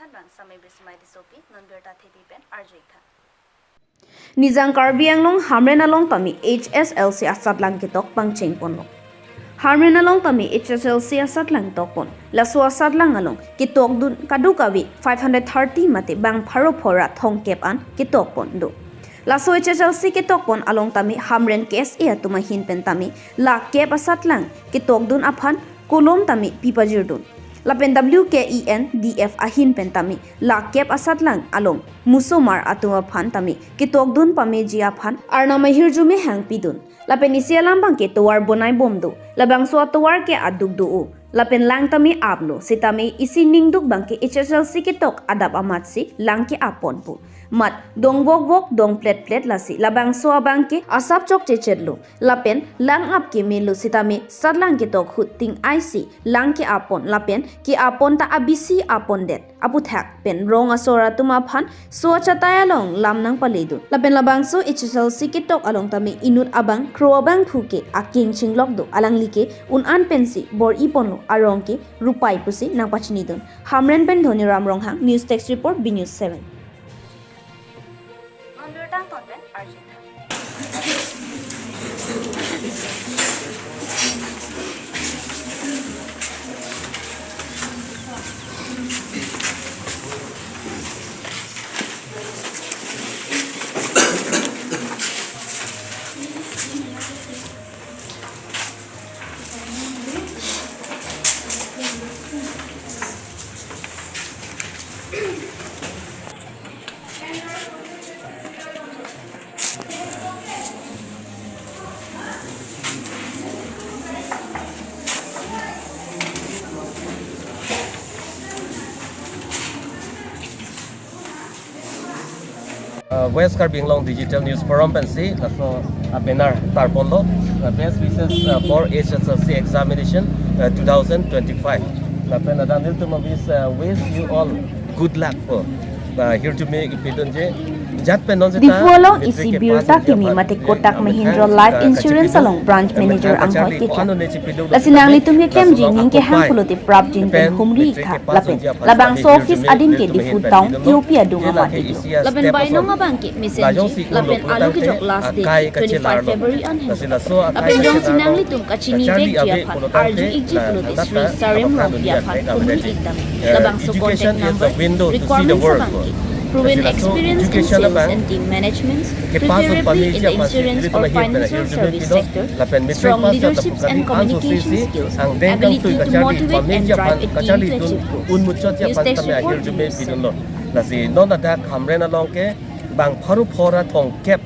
than bang samai bismai disopi non berta thebi pen arjika. Nijang karbi anglong hamren along tami HSLC asat lang ketok pang cheng ponlo. Hamren along tami HSLC asat lang tokpon. Laso asat lang along ketok dun kadu kawi 530 mate bang pharo phora thong kep an ketok pon do. Laso HSLC ketok pon along tami hamren kes e atuma hin pen tami la kep asat lang ketok dun aphan kolom tami pipajir dun. Lapen WKEN DF ahin pentami la kep asat lang along musomar atuma phan tami ketok dun pame jia phan arna mahir jume hang pidun lapen isialam bang ke towar bonai bomdu labang so towar ke aduk du lapen lang tami ablo sitami isi ningduk bang ke HSLC ketok adap amat si lang ke apon pu mat dong wok dong plet lasi labang so abang ke asap chok chechedlu lapen lang ap ke melu sitami satlang ketok hut ting IC lang ke apon lapen ki apon ta abisi apon det aputhak pen rong asora tuma phan so chataya long lam nang paledu lapen labang so HSLC ketok along tami inut abang kro abang phuke aking chinglok do alang like un an pensi bor ipon lo arong ke rupai pusi nang pachni dun hamren pen dhoni ram rong hang news text report B News 7 Non berta ton pen arjika. West Karbi Anglong Digital News Forum pensi laso benar tarpondo best wishes for HSLC examination 2025. Lapen adang nil to wish you all good luck for here to make pidonje jat penon Di follow isi birta kimi mate kotak Mahindra Life Insurance along branch manager ang hoy kitla. Lasinang litum ke kem jing ke hang puluti prap jin pen humri kha lapen labang so office adin ke di food town Ethiopia dunga mat itu. Lapen bai no ngabang ke message lapen alu ke jok last day 25 February an hen. Lapen jong sinang litum ka chini dek dia phan arju iji puluti Sri Sarem Rong dia phan humri ikdam. Labang so contact number requirements abang proven experience in sales and team management, preferably in the insurance or financial service sector, strong leadership and communication skills, ability to motivate and drive a team to achieve goals. News text report News 7. Lasi non ada hamren along ke bang pharu phora thong kep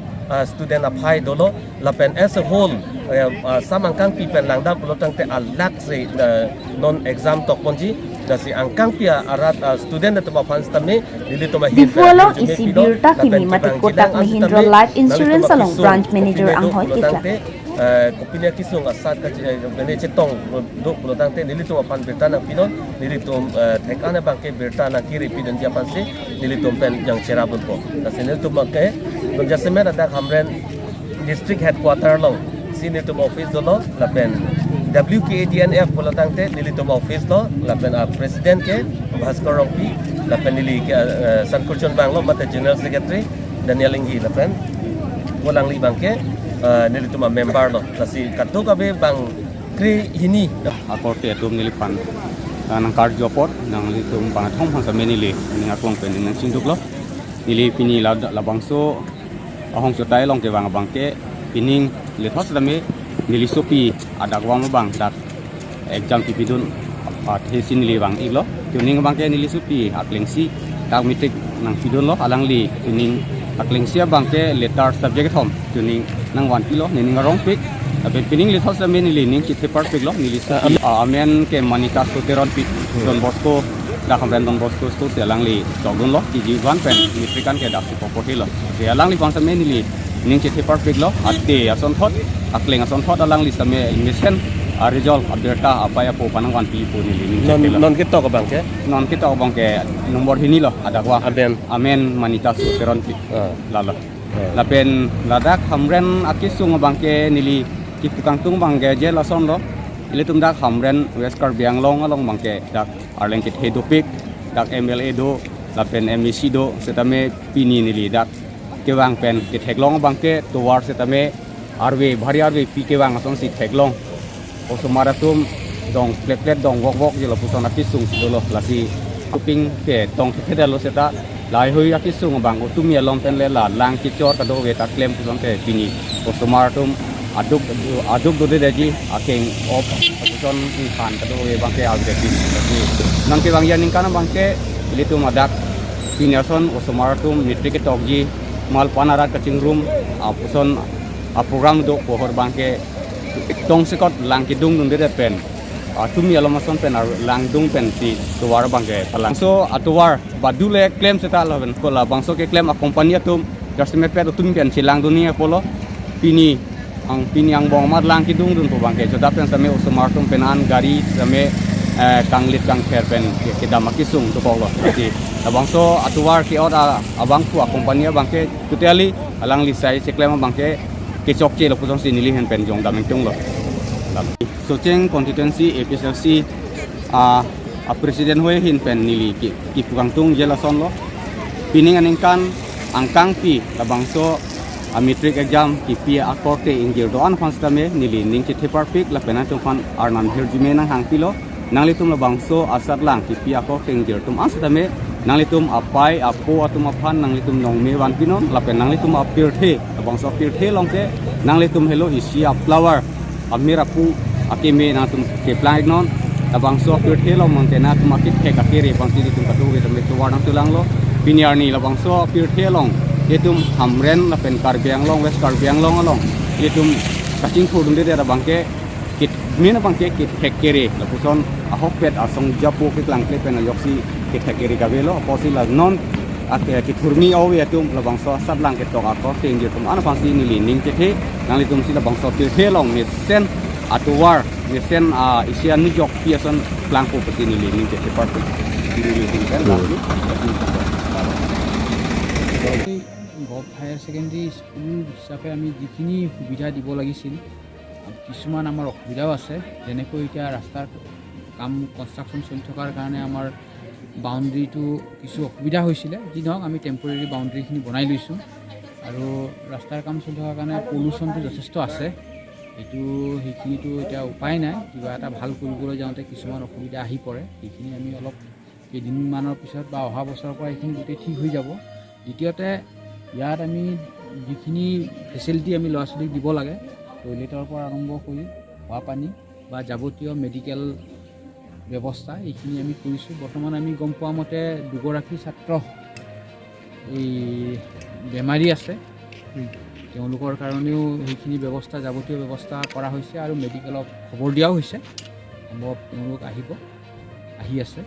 student apai dolo lapen as a whole samangkang pipen langda pelotang te alak se non exam tok ponji dasi angkang pia arat student atau fans tame dili to Di follow isi birta kimi mate kotak Mahindra Life Insurance along branch manager ang hoy kitla. Kopinya kisung asat ka bene chetong do pelotang te dili to pan birta nang pinon dili to thekana bangke birta nang kiri pidon japan se dili to pen yang cerabul ko dasi nil to make don jaseme ada hamren district headquarter long sini to office dolo lapen WKDNF pelotang te nilitum office lo lapen president ke Bhaskar Rompi lapen nili Sankurchon Banglo mata general secretary Daniel Linggi lapen walang li bangke nilitum member lo kasi katu kabe bang kri hini akorte atum nilipan nang karjopot nang litum panathong phang samenili ning atong pen nang sinduk lo nili pini labangso ahong sotai long ke bang bangke pining lethos dami nilisopi ada gwang bang dak exam pipidun thesin li bang iglo tuning bang ke nilisopi aklengsi dak mitik nang pidun lo alang li tuning aklengsia bang ke letter subject hom tuning nang wan kilo ning rong pik abe pining li thos amen li ning chit paper pik lo nilisopi amen ke manita soteron pik don bosco dak hamren don bosco sto alang li jogun lo ti jiwan pen mitrikan ke dak popohi lo ke alang li bang samen li ning chit paper pik lo ate ason thot akleng ason thot alang li same mission result updata apa ya po panangwan pi po ni non kita ke bangke non kita bang ke nomor hini lo ada gua amen manita suteron pi lala lapen ladak hamren akisung bangke nili kipukang tung bangke je lason lo ile tum dak hamren West Karbi Anglong along bangke dak arleng kit hedopik dak MLA do lapen MEC do setame pini nili dak kewang pen ke theklong bangke towar setame arwe bhari arwe pi kewang ason si theklong osomaratum dong plet dong wok jelo pusona pisung sidolo lasi kuping ke tong thedalo seta lai hoi akisung bang utumia lom pen le la lang ki chor ka do we ta klem puson te pini osomaratum aduk do de ji akeng op puson khan ka do we bangke alde pini nang ke bang yaning kana bangke litum adak pinason osomaratum mitri ke tokji mal panara kaching room puson program do pohor bangke tong sekot lang ki dung dun de pen tumi alomason pen lang dung pen si tuwar bangke palang so atuwar badule claim seta lawen kola bangso ke claim a company tum customer pe tum pen silang dunia polo pini ang bong mat lang ki dung dun po bangke so dapen same usmar tum penan gari same kanglit kang fair pen ke damaki sung to polo jadi bangso atuwar ki oda abang ku a company bangke tuteli alang lisai se claim bangke ke chokche lo pusong si nili hen pen jong dameng tung lo so cheng constituency HSLC a president hoi hin pen nili ki pukang tung jela son lo pining aningkan angkang pi labangso a matric exam ki pi akorte ingir do an fanstame nili ning ki thepar pik la penatung fan arnan hirjime nang hang pilo nanglitum labangso asat lang ki pi akorte ingir tum asatame nanglitum apai apo atum aphan nanglitum nongme wan pinon la pen nanglitum apirthe labangso pirthe longte nanglitum hello isia flower amirapu akime na tum ke plan non labangso pirthe lo montena tum akit the ka kere bangsi tum ka do ge tum to wadang tulang lo piniar ni labangso pirthe long etum hamren la pen karbi anglong west karbi anglong along etum kaching thudung de da bangke kit mina bangke kit hekere la puson ahok pet asong japo ke klang kle pen yoksi kit hekere ka velo posila non ate kit thurmi awe etum labangso satlang ke to ka ting je tum ana pangsi ni lining ke the nang litum sila bangso pirthe long ni sen atuwar ni sen isian ni jok piason plangko peti ni lining ke parti diri tingkan lalu gov higher secondary school হিচাপে আমি যিখিনি সুবিধা দিব লাগিছিল কিছুমান আমাৰ অসুবিধাও আছে যেনেকৈ এতিয়া ৰাস্তাৰ কাম কনষ্ট্ৰাকশ্যন চলি থকাৰ কাৰণে আমাৰ বাউণ্ডেৰীটো কিছু অসুবিধা হৈছিলে যি নহওক আমি টেম্পৰেৰী বাউণ্ডেৰীখিনি বনাই লৈছোঁ আৰু ৰাস্তাৰ কাম চলি থকাৰ কাৰণে পলিউশ্যনটো যথেষ্ট আছে সেইখিনিতো এতিয়া উপায় নাই কিবা এটা ভাল কৰিবলৈ যাওঁতে কিছুমান অসুবিধা আহি পৰে সেইখিনি আমি অলপ কেইদিনমানৰ পিছত বা অহা বছৰৰ পৰা এইখিনি গোটেই ঠিক হৈ যাব দ্বিতীয়তে ইয়াত আমি যিখিনি ফেচিলিটি আমি ল'ৰা ছোৱালীক দিব লাগে টয়লেটৰ পৰা আৰম্ভ কৰি খোৱা পানী বা যাৱতীয় মেডিকেল ব্যৱস্থা এইখিনি আমি কৰিছোঁ বৰ্তমান আমি গম পোৱা মতে দুগৰাকী ছাত্ৰ এই বেমাৰী আছে তেওঁলোকৰ কাৰণেও সেইখিনি ব্যৱস্থা যাৱতীয় ব্যৱস্থা কৰা হৈছে আৰু মেডিকেলক খবৰ দিয়াও হৈছে সম্ভৱ তেওঁলোক আহি আছে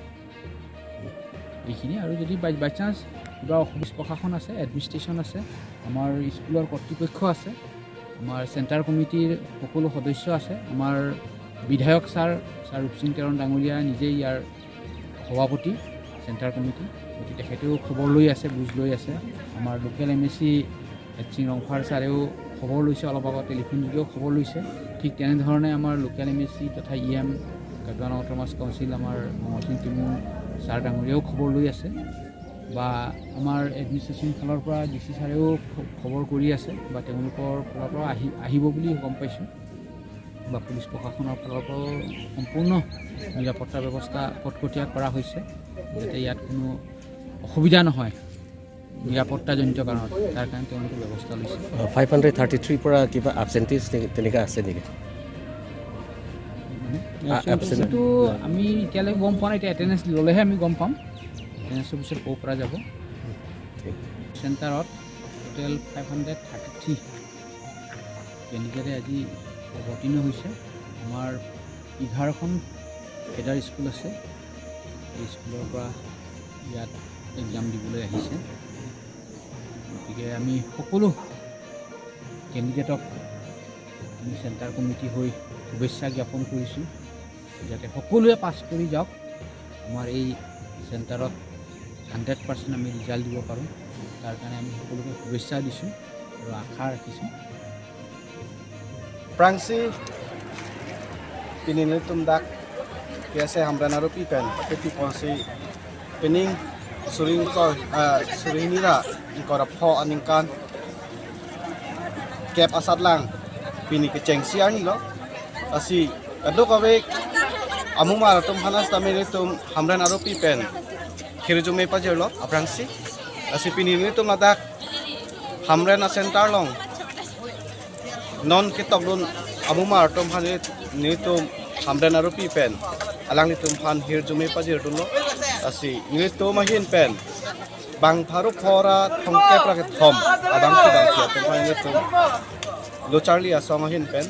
এইখিনি আৰু যদি বাই চান্স কিবা অফিচ প্ৰশাসন আছে এডমিনিষ্ট্ৰেশ্যন আছে আমাৰ স্কুলৰ কৰ্তৃপক্ষ আছে আমাৰ চেণ্টাৰ কমিটিৰ সকলো সদস্য আছে আমাৰ বিধায়ক ছাৰ ৰূপসিং তেৰণ ডাঙৰীয়া নিজেই ইয়াৰ সভাপতি চেণ্টাৰ কমিটি গতিকে তেখেতেও খবৰ লৈ আছে বুজ লৈ আছে আমাৰ লোকেল MEC সিং ৰংফাৰ ছাৰেও খবৰ লৈছে অলপ আগত টেলিফোন যোগেও খবৰ লৈছে ঠিক তেনেধৰণে আমাৰ লোকেল MEC তথা EM কাকৱান অট'নমাছ কাউন্সিল আমাৰ মহচিং টিমু ছাৰ ডাঙৰীয়াও খবৰ লৈ আছে বা আমাৰ এডমিনিষ্ট্ৰেশ্যন ফালৰ পৰা DC ছাৰেও খবৰ কৰি আছে বা তেওঁলোকৰ ফালৰ পৰা আহিব বুলি গম পাইছোঁ বা পুলিচ প্ৰশাসনৰ ফালৰ পৰাও সম্পূৰ্ণ নিৰাপত্তা ব্যৱস্থা কটকটীয়া কৰা হৈছে যাতে ইয়াত কোনো অসুবিধা নহয় নিৰাপত্তাজনিত কাৰণত তাৰ কাৰণে তেওঁলোকে ব্যৱস্থা লৈছে 533 পৰা কিবা এবচেণ্টিজ তেনেকুৱা আছে নেকি এবচেণ্টটো আমি এতিয়ালৈকে গম পোৱা নাই এতিয়া এটেণ্ডেঞ্চ ল'লেহে আমি গম পাম এটেণ্ডেঞ্চৰ পিছত ক'ৰ পৰা যাব চেণ্টাৰত টোটেল 533 কেণ্ডিডেটে আজি অৱতীৰ্ণ হৈছে আমাৰ 11খন ফেডাৰ স্কুল আছে এই স্কুলৰ পৰা ইয়াত এক্সাম দিবলৈ আহিছে গতিকে আমি সকলো কেণ্ডিডেটক আমি চেণ্টাৰ কমিটি হৈ শুভেচ্ছা জ্ঞাপন কৰিছোঁ যাতে সকলোৱে পাছ কৰি যাওক আমাৰ এই চেণ্টাৰত 100% আমি ৰিজাল্ট দিব পাৰোঁ তাৰ কাৰণে আমি সকলোকে শুভেচ্ছা দিছোঁ আৰু আশা ৰাখিছোঁ Prangsi pininitum dak kiase hamran aru pipen tapi ponsi pening suring nira ingkor pho aningkan kep asat lang pini ke cheng siang ni lo asi kadok awek amumar tum hanas tamini tum hamren aro pipen khirjume pajer lo aprangsi asi pini ni tum ladak hamren asentar long non ketok dun amumar tum hanit ni tum hamren aro pipen alang ni tum han hirjume pajer dun lo asi ni tum mahin pen bang tharuk phora thongke praket thom abang tu bang kia tum han ni tum lo charlie asong hin pen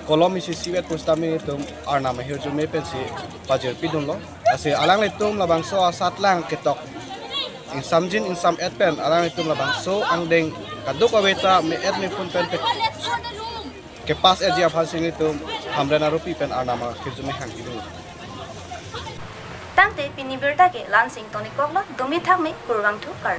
kolom isi siwet pustami tum arna mahir jume pen si pajer pidun lo asi alang le tum labang so asat lang ketok in samjin in sam et pen alang le tum labang so angdeng kaduk aweta me et me pun pen ke pas e dia phasing tum hamren arupi pen arna mahir jume hang pidun Tangte pini berta ke lansing toni koklo domi thakme kurwang thu kar